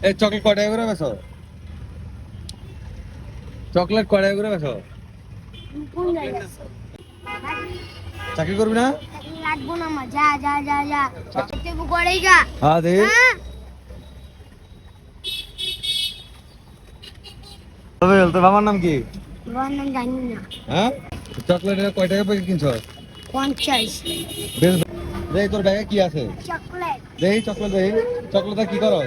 এই চকলেট কয় টাকা করে বেচো? চকলেট কয় টাকা করে বেচো? কোন জায়গা চাকরি করবি না? লাগবো না মা, যা যা যা যা চাকরি করেই গা। হ্যাঁ দে। তবে তোর বাবার নাম কি? বাবার নাম জানি না। হ্যাঁ, চকলেট কয় টাকা প্যাকেট কিনছো? 50 বেশ, দেই তোর ব্যাগে কি আছে? চকলেট। দেই চকলেট দেই। চকলেটটা কি করো?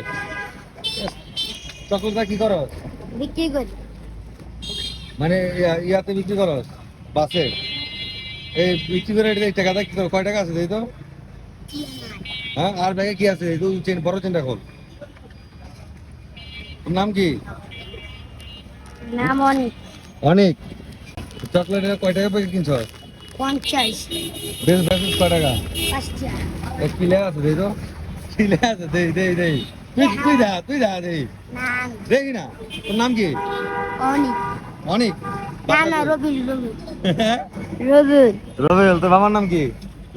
চকলেটটা কি করো? বিক্রি করি। মানে ইয়াতে বিক্রি করো? বাসে? এই বিক্রি করে এই টাকাটা কি করো? কয় টাকা আছে দেই তো? হ্যাঁ, আর ব্যাগে কি আছে? এই তো চেন, বড় চেনটা খোল। তোর নাম কি? নাম অনেক। অনেক। চকলেট কয় টাকা প্যাকেট কিনছো? 50 বেশ বেশ কয় টাকা? 5 টাকা। এক কিলো আছে দেই তো? কিলো আছে দেই দেই দেই। তুই যা দেই। নাম দেখি না। তোর নাম কি? অনেক। অনেক। না না, রবিল রবিল রবিল। রবিউল। তোর বাবার নাম কি?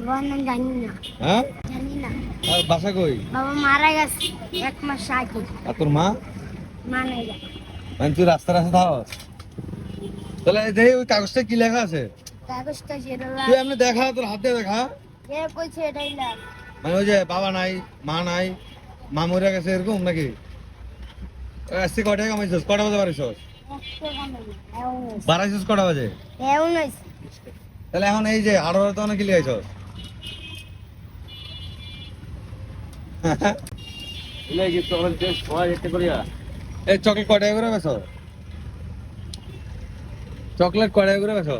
বাবার নাম জানি না। হ্যাঁ, জানি না। আর বাসা কই? বাবা মারা গেছে 1 মাস আগে। আর তোর মা? মানে গেছে। মানে তুই রাস্তা রাস্তা থাকস? তাহলে দেই ওই কাগজটা কি লেখা আছে? কাগজটা যেটা তুই এমনি দেখা, তোর হাতে দেখা। যে কইছে এটাই লাগ। মানে ওই যে বাবা নাই, মা নাই, মা মরে গেছে এরকম নাকি? আসতে কয় টাকা কামাইছিস? কটা বাজে বাড়িছস? 100 টাকা। বাড়াইছিস কটা বাজে? তাহলে এখন এই যে 18 তো অনেক লিয়াইছস। এই চকলেট কয় টাকা করে বেচো? চকলেট কয় টাকা করে বেচো?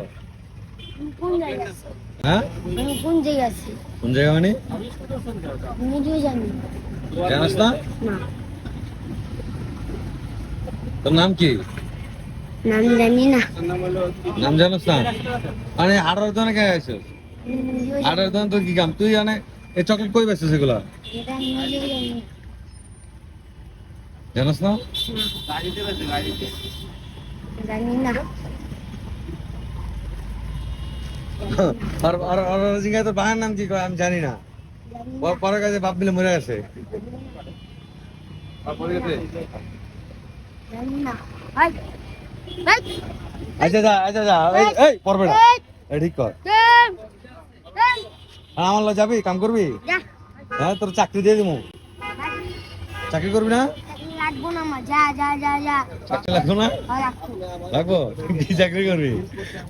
কোন জায়গা? হ্যাঁ, কোন জায়গা আছে? কোন জায়গা মানে? নিজেও জানি জানাস না? না। তোর নাম কি? নাম জানি না। নাম জানাস না? মানে 18 জনে কে আইছস? 18 জন তোর কি কাম? তুই মানে এই চকলেট কই বেচছিস এগুলা? এটা নিজেও জানি জানাস না? জানি না। আর জিজ্ঞাসা তোর বাবার নাম কি কয়? আমি জানি না। পরে কাছে বাপ মিলে মরে গেছে। জানি না। হাই হাই আচ্ছা যা এই পড়বে না। এই ঠিক কর। আর আমার লগে যাবি, কাম করবি? যা। হ্যাঁ, তোর চাকরি দিয়ে দিমু। চাকরি করবি না? লাগবো না মা, যা যা যা যা। চাকরি লাগবো না? লাগবো? কি চাকরি করবি?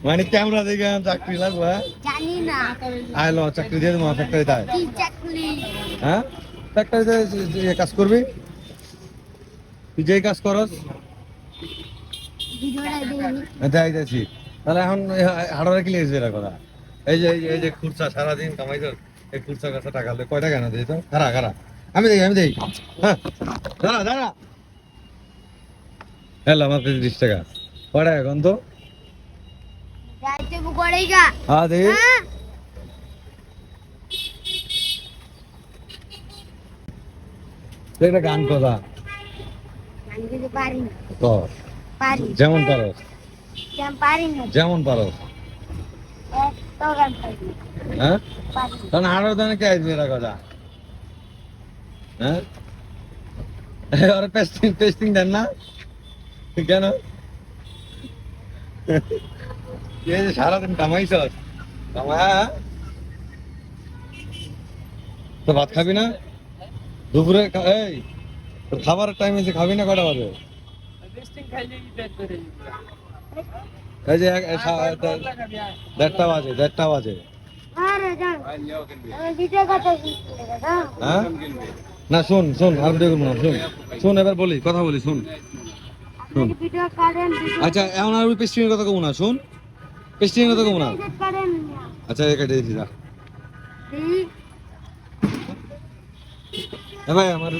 মানে ক্যামেরা দেখে চাকরি লাগবো? হ্যাঁ, জানি না। আইলো চাকরি দিয়ে দিমু ফ্যাক্টরি তাই। কি চাকরি? হ্যাঁ, ফ্যাক্টরিতে যে কাজ করবি, তুই যেই কাজ করস ভিডিওটা দিবি। দেখাই যাচ্ছি। তাহলে এখন হাড়ারে কি লিখেছে এরা কথা? এই যে খুরসা সারাদিন কামাইছ, এই খুরসা কাছে টাকা হলে কয় টাকা না দিই তো? খারা আমি দেই। হ্যাঁ, দাঁড়া হ্যালো, আমার 30 টাকা। কয় টাকা এখন তো? যাইতে করেই গা। হ্যাঁ দেই। একটা গান কথা আমি যদি পারি না। কর, পারি। যেমন পারস। কেন পারি না? যেমন পারস। একটা গান পারি। হ্যাঁ, পারি। কারণ হাড়ার দানে কে আসবে এরা কথা? হ্যাঁ, ওরা পেস্টিং দেন না কেন? এই যে সারাদিন কামাইছ, তো ভাত খাবি না দুপুরে? এই তোর খাবারের টাইম এসে খাবি না? কটা বাজে? এই যে 1:30 বাজে। আরে যান। ভিডিও কথা দাদা। হ্যাঁ, না শোন আর ভিডিও করবো না। শোন এবার কথা বলি শুন। ভিডিও করেন। আচ্ছা, এখন আর পেস্টিং এর কথা কমু না। শুন, পেস্টিং এর কথা কমু না। করেন। আচ্ছা, কেটে দিছি যা। ভাই আমার